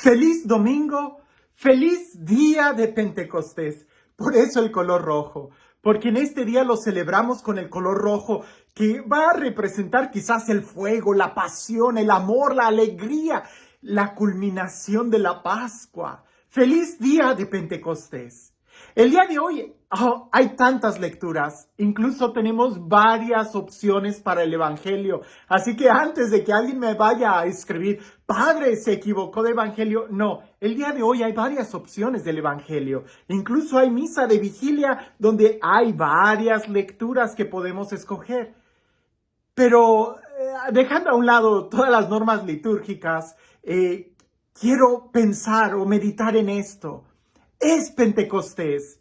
Feliz domingo, feliz día de Pentecostés. Por eso el color rojo, porque en este día lo celebramos con el color rojo, que va a representar quizás el fuego, la pasión, el amor, la alegría, la culminación de la Pascua. Feliz día de Pentecostés. El día de hoy hay tantas lecturas, incluso tenemos varias opciones para el Evangelio. Así que antes de que alguien me vaya a escribir, padre, se equivocó de Evangelio, no, el día de hoy hay varias opciones del Evangelio. Incluso hay misa de vigilia donde hay varias lecturas que podemos escoger. Pero dejando a un lado todas las normas litúrgicas, quiero pensar o meditar en esto. Es Pentecostés.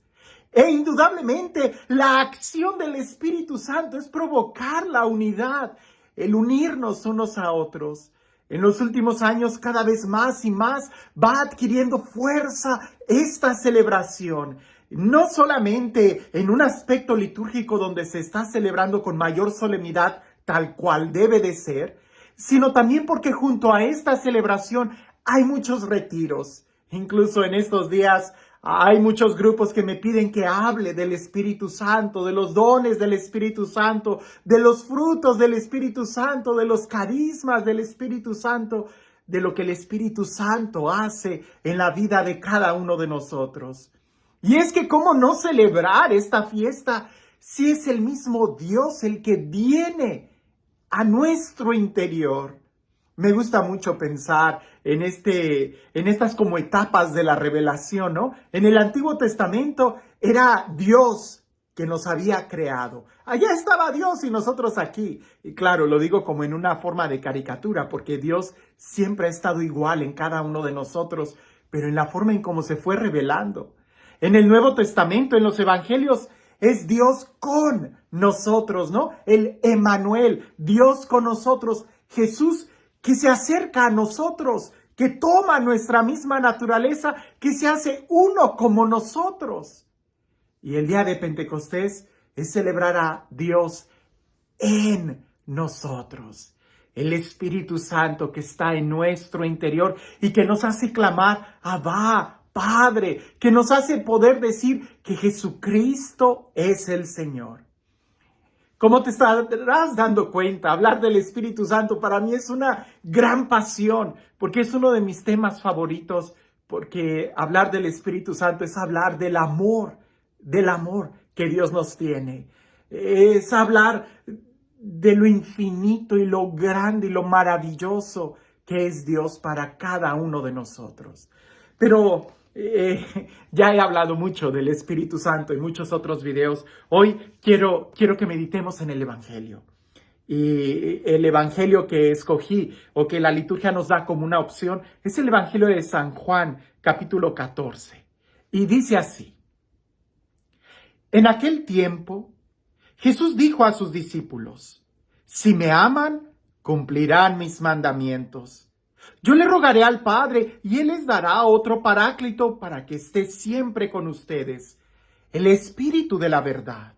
E indudablemente la acción del Espíritu Santo es provocar la unidad, el unirnos unos a otros. En los últimos años cada vez más y más va adquiriendo fuerza esta celebración. No solamente en un aspecto litúrgico donde se está celebrando con mayor solemnidad tal cual debe de ser, sino también porque junto a esta celebración hay muchos retiros. Incluso en estos días hay muchos grupos que me piden que hable del Espíritu Santo, de los dones del Espíritu Santo, de los frutos del Espíritu Santo, de los carismas del Espíritu Santo, de lo que el Espíritu Santo hace en la vida de cada uno de nosotros. Y es que ¿cómo no celebrar esta fiesta si es el mismo Dios el que viene a nuestro interior? Me gusta mucho pensar en estas como etapas de la revelación, ¿no? En el Antiguo Testamento era Dios que nos había creado. Allá estaba Dios y nosotros aquí. Y claro, lo digo como en una forma de caricatura, porque Dios siempre ha estado igual en cada uno de nosotros, pero en la forma en cómo se fue revelando. En el Nuevo Testamento, en los Evangelios, es Dios con nosotros, ¿no? El Emmanuel, Dios con nosotros, Jesús que se acerca a nosotros, que toma nuestra misma naturaleza, que se hace uno como nosotros. Y el día de Pentecostés es celebrar a Dios en nosotros. El Espíritu Santo que está en nuestro interior y que nos hace clamar, Abba, Padre, que nos hace poder decir que Jesucristo es el Señor. Como te estarás dando cuenta, hablar del Espíritu Santo para mí es una gran pasión, porque es uno de mis temas favoritos, porque hablar del Espíritu Santo es hablar del amor que Dios nos tiene. Es hablar de lo infinito y lo grande y lo maravilloso que es Dios para cada uno de nosotros. Pero ya he hablado mucho del Espíritu Santo en muchos otros videos. Hoy quiero que meditemos en el Evangelio. Y el Evangelio que escogí o que la liturgia nos da como una opción es el Evangelio de San Juan, capítulo 14. Y dice así: En aquel tiempo, Jesús dijo a sus discípulos: Si me aman, cumplirán mis mandamientos. Yo le rogaré al Padre y Él les dará otro Paráclito para que esté siempre con ustedes, el Espíritu de la verdad.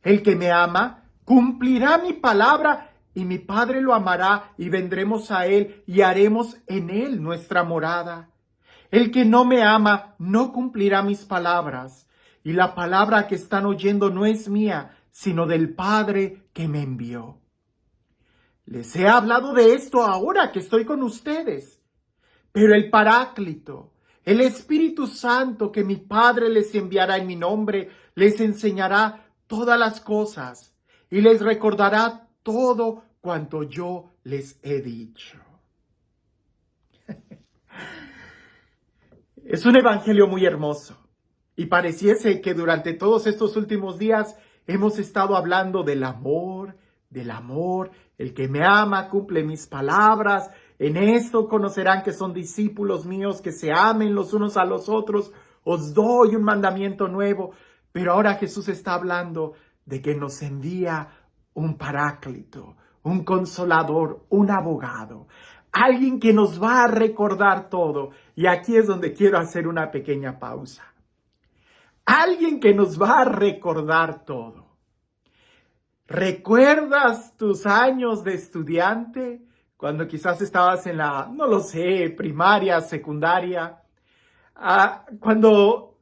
El que me ama cumplirá mi palabra y mi Padre lo amará y vendremos a Él y haremos en Él nuestra morada. El que no me ama no cumplirá mis palabras y la palabra que están oyendo no es mía, sino del Padre que me envió. Les he hablado de esto ahora que estoy con ustedes, pero el Paráclito, el Espíritu Santo que mi Padre les enviará en mi nombre, les enseñará todas las cosas y les recordará todo cuanto yo les he dicho. Es un evangelio muy hermoso y pareciese que durante todos estos últimos días hemos estado hablando del amor, el que me ama cumple mis palabras, en esto conocerán que son discípulos míos, que se amen los unos a los otros, os doy un mandamiento nuevo. Pero ahora Jesús está hablando de que nos envía un Paráclito, un consolador, un abogado, alguien que nos va a recordar todo. Y aquí es donde quiero hacer una pequeña pausa. Alguien que nos va a recordar todo. ¿Recuerdas tus años de estudiante cuando quizás estabas en la, no lo sé, primaria, secundaria. Cuando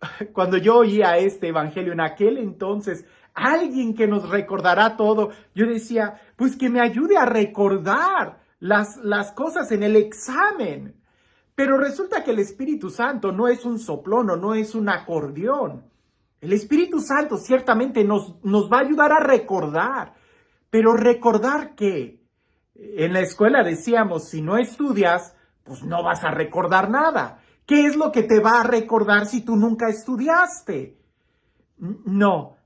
yo oía este evangelio en aquel entonces, alguien que nos recordará todo, yo decía, pues que me ayude a recordar las cosas en el examen. Pero resulta que el Espíritu Santo no es un soplón o no es un acordeón. El Espíritu Santo ciertamente nos va a ayudar a recordar. Pero recordar qué. En la escuela decíamos, si no estudias, pues no vas a recordar nada. ¿Qué es lo que te va a recordar si tú nunca estudiaste? No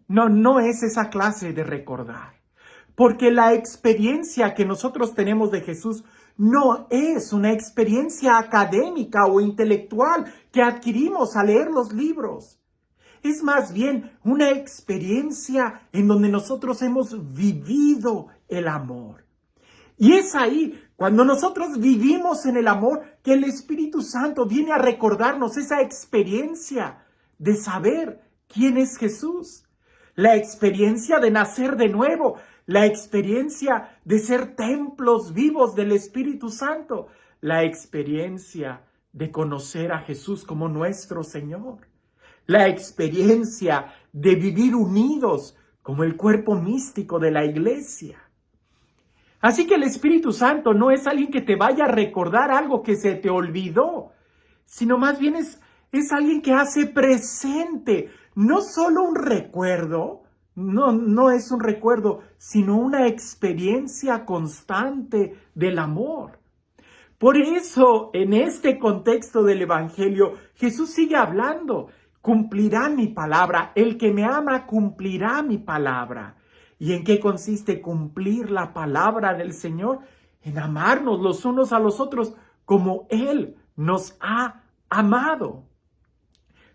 es esa clase de recordar. Porque la experiencia que nosotros tenemos de Jesús no es una experiencia académica o intelectual que adquirimos al leer los libros. Es más bien una experiencia en donde nosotros hemos vivido el amor. Y es ahí, cuando nosotros vivimos en el amor, que el Espíritu Santo viene a recordarnos esa experiencia de saber quién es Jesús. La experiencia de nacer de nuevo, la experiencia de ser templos vivos del Espíritu Santo, la experiencia de conocer a Jesús como nuestro Señor, la experiencia de vivir unidos como el cuerpo místico de la iglesia. Así que el Espíritu Santo no es alguien que te vaya a recordar algo que se te olvidó, sino más bien es alguien que hace presente, no solo un recuerdo, no es un recuerdo, sino una experiencia constante del amor. Por eso, en este contexto del Evangelio, Jesús sigue hablando, cumplirá mi palabra, el que me ama cumplirá mi palabra. ¿Y en qué consiste cumplir la palabra del Señor? En amarnos los unos a los otros como Él nos ha amado.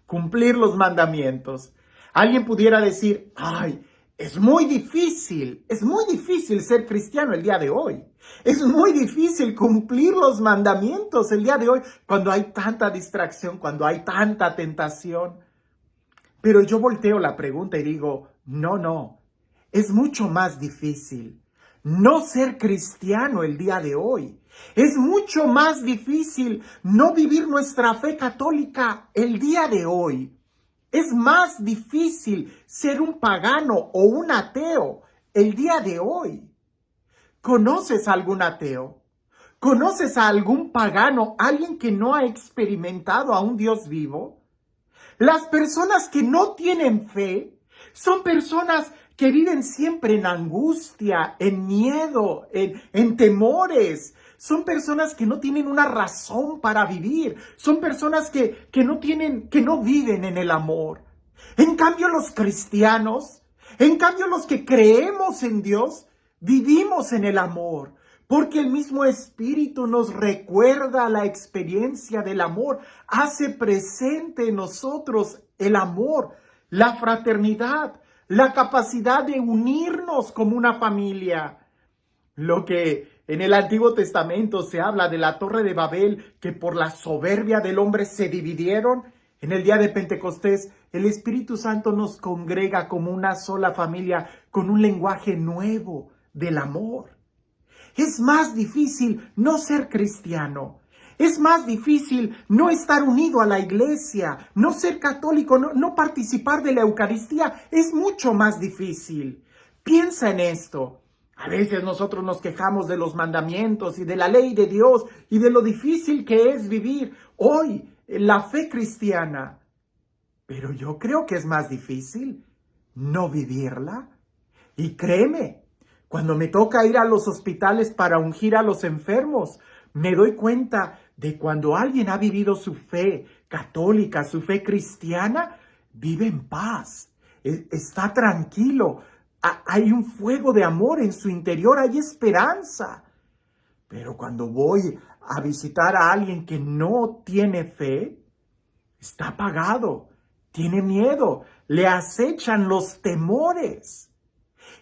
Cumplir los mandamientos. Alguien pudiera decir, ay, es muy difícil ser cristiano el día de hoy. Es muy difícil cumplir los mandamientos el día de hoy cuando hay tanta distracción, cuando hay tanta tentación. Pero yo volteo la pregunta y digo, no. Es mucho más difícil no ser cristiano el día de hoy. Es mucho más difícil no vivir nuestra fe católica el día de hoy. Es más difícil ser un pagano o un ateo el día de hoy. ¿Conoces a algún ateo? ¿Conoces a algún pagano, alguien que no ha experimentado a un Dios vivo? Las personas que no tienen fe son personas que viven siempre en angustia, en miedo, en temores. Son personas que no tienen una razón para vivir. Son personas que no viven en el amor. En cambio, los cristianos, en cambio, los que creemos en Dios, vivimos en el amor. Porque el mismo Espíritu nos recuerda la experiencia del amor, hace presente en nosotros el amor, la fraternidad, la capacidad de unirnos como una familia. Lo que en el Antiguo Testamento se habla de la Torre de Babel, que por la soberbia del hombre se dividieron, en el día de Pentecostés, el Espíritu Santo nos congrega como una sola familia con un lenguaje nuevo del amor. Es más difícil no ser cristiano. Es más difícil no estar unido a la iglesia, no ser católico, no participar de la Eucaristía. Es mucho más difícil. Piensa en esto. A veces nosotros nos quejamos de los mandamientos y de la ley de Dios y de lo difícil que es vivir hoy la fe cristiana. Pero yo creo que es más difícil no vivirla. Y créeme, cuando me toca ir a los hospitales para ungir a los enfermos, me doy cuenta de cuando alguien ha vivido su fe católica, su fe cristiana, vive en paz, está tranquilo, hay un fuego de amor en su interior, hay esperanza. Pero cuando voy a visitar a alguien que no tiene fe, está apagado, tiene miedo, le acechan los temores.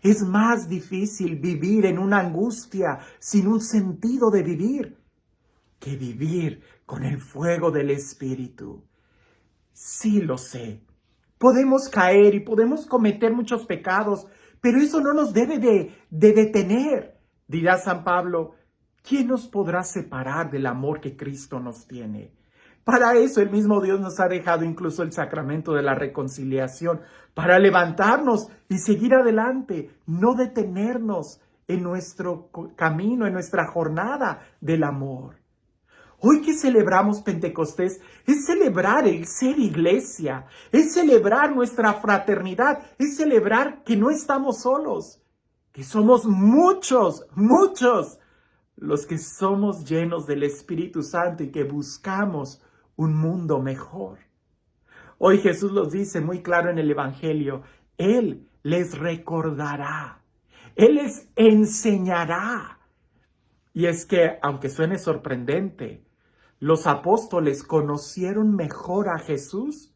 Es más difícil vivir en una angustia sin un sentido de vivir que vivir con el fuego del Espíritu. Sí lo sé. Podemos caer y podemos cometer muchos pecados, pero eso no nos debe de detener. Dirá San Pablo, ¿quién nos podrá separar del amor que Cristo nos tiene? Para eso el mismo Dios nos ha dejado incluso el sacramento de la reconciliación, para levantarnos y seguir adelante, no detenernos en nuestro camino, en nuestra jornada del amor. Hoy que celebramos Pentecostés, es celebrar el ser iglesia, es celebrar nuestra fraternidad, es celebrar que no estamos solos, que somos muchos, muchos, los que somos llenos del Espíritu Santo y que buscamos un mundo mejor. Hoy Jesús los dice muy claro en el Evangelio, Él les recordará, Él les enseñará. Y es que, aunque suene sorprendente, los apóstoles conocieron mejor a Jesús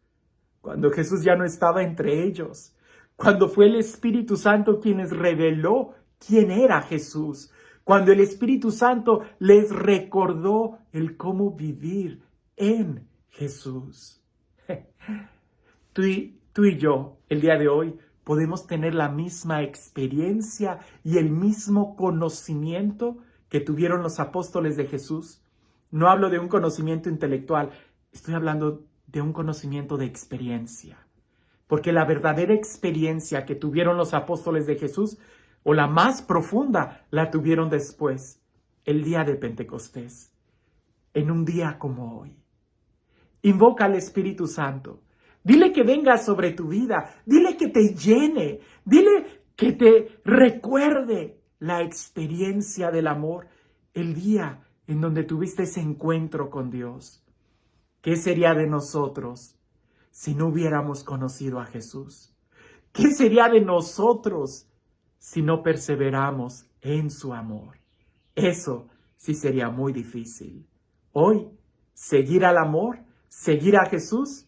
cuando Jesús ya no estaba entre ellos, cuando fue el Espíritu Santo quien les reveló quién era Jesús, cuando el Espíritu Santo les recordó el cómo vivir en Jesús. Tú y yo, el día de hoy, podemos tener la misma experiencia y el mismo conocimiento que tuvieron los apóstoles de Jesús. No hablo de un conocimiento intelectual, estoy hablando de un conocimiento de experiencia. Porque la verdadera experiencia que tuvieron los apóstoles de Jesús, o la más profunda, la tuvieron después, el día de Pentecostés, en un día como hoy. Invoca al Espíritu Santo. Dile que venga sobre tu vida. Dile que te llene. Dile que te recuerde la experiencia del amor, el día en donde tuviste ese encuentro con Dios. ¿Qué sería de nosotros si no hubiéramos conocido a Jesús? ¿Qué sería de nosotros si no perseveramos en su amor? Eso sí sería muy difícil. Hoy, seguir al amor, seguir a Jesús,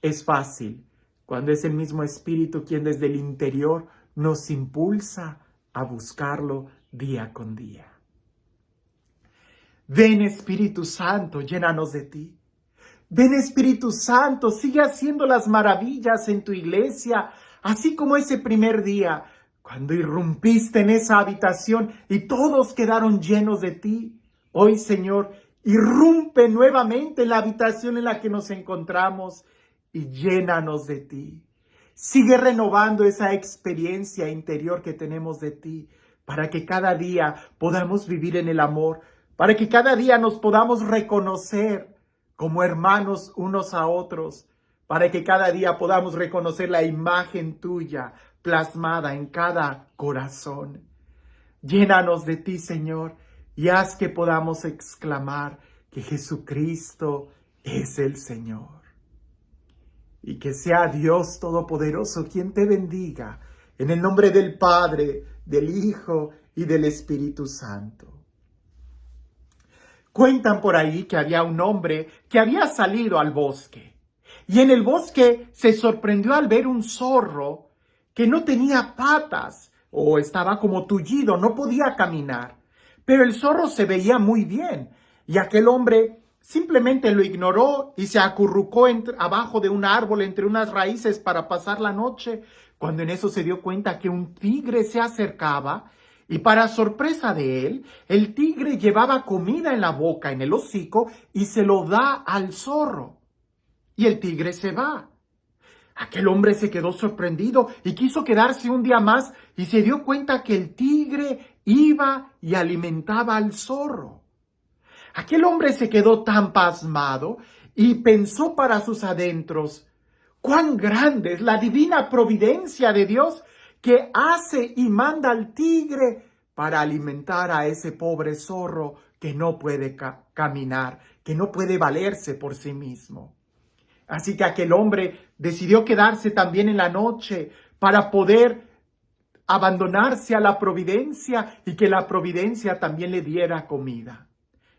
es fácil cuando es el mismo Espíritu quien desde el interior nos impulsa a buscarlo día con día. Ven Espíritu Santo, llénanos de ti. Ven Espíritu Santo, sigue haciendo las maravillas en tu iglesia, así como ese primer día, cuando irrumpiste en esa habitación y todos quedaron llenos de ti. Hoy, Señor, irrumpe nuevamente en la habitación en la que nos encontramos y llénanos de ti. Sigue renovando esa experiencia interior que tenemos de ti, para que cada día podamos vivir en el amor, para que cada día nos podamos reconocer como hermanos unos a otros, para que cada día podamos reconocer la imagen tuya plasmada en cada corazón. Llénanos de ti, Señor, y haz que podamos exclamar que Jesucristo es el Señor. Y que sea Dios Todopoderoso quien te bendiga, en el nombre del Padre, del Hijo y del Espíritu Santo. Cuentan por ahí que había un hombre que había salido al bosque. Y en el bosque se sorprendió al ver un zorro que no tenía patas o estaba como tullido, no podía caminar. Pero el zorro se veía muy bien y aquel hombre simplemente lo ignoró y se acurrucó abajo de un árbol entre unas raíces para pasar la noche, cuando en eso se dio cuenta que un tigre se acercaba y para sorpresa de él, el tigre llevaba comida en la boca, en el hocico, y se lo da al zorro. Y el tigre se va. Aquel hombre se quedó sorprendido y quiso quedarse un día más y se dio cuenta que el tigre iba y alimentaba al zorro. Aquel hombre se quedó tan pasmado y pensó para sus adentros, cuán grande es la divina providencia de Dios que hace y manda al tigre para alimentar a ese pobre zorro que no puede caminar, que no puede valerse por sí mismo. Así que aquel hombre decidió quedarse también en la noche para poder abandonarse a la providencia y que la providencia también le diera comida.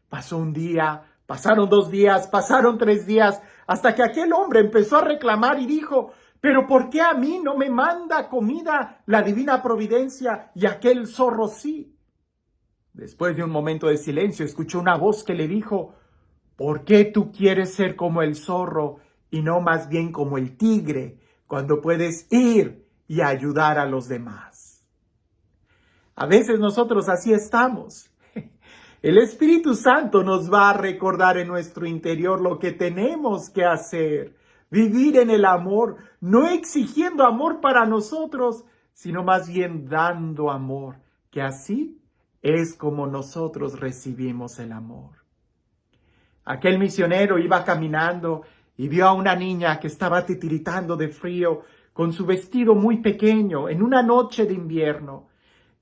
Pasó un día, pasaron 2 días, pasaron 3 días, hasta que aquel hombre empezó a reclamar y dijo, ¿pero por qué a mí no me manda comida la divina providencia y aquel zorro sí? Después de un momento de silencio, escuchó una voz que le dijo, ¿por qué tú quieres ser como el zorro y no más bien como el tigre cuando puedes ir y ayudar a los demás? A veces nosotros así estamos. El Espíritu Santo nos va a recordar en nuestro interior lo que tenemos que hacer. Vivir en el amor, no exigiendo amor para nosotros, sino más bien dando amor, que así es como nosotros recibimos el amor. Aquel misionero iba caminando y vio a una niña que estaba titiritando de frío con su vestido muy pequeño en una noche de invierno.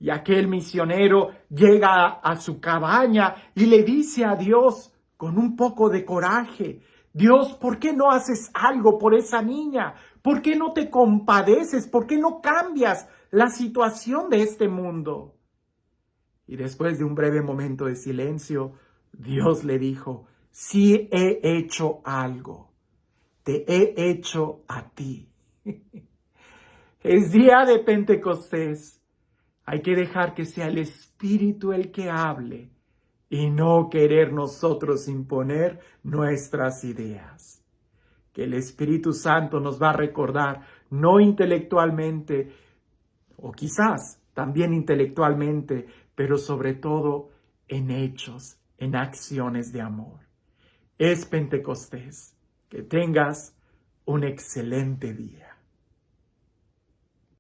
Y aquel misionero llega a su cabaña y le dice a Dios con un poco de coraje: Dios, ¿por qué no haces algo por esa niña? ¿Por qué no te compadeces? ¿Por qué no cambias la situación de este mundo? Y después de un breve momento de silencio, Dios le dijo: sí he hecho algo. Te he hecho a ti. Es día de Pentecostés. Hay que dejar que sea el Espíritu el que hable y no querer nosotros imponer nuestras ideas. Que el Espíritu Santo nos va a recordar, no intelectualmente, o quizás también intelectualmente, pero sobre todo en hechos, en acciones de amor. Es Pentecostés. Que tengas un excelente día.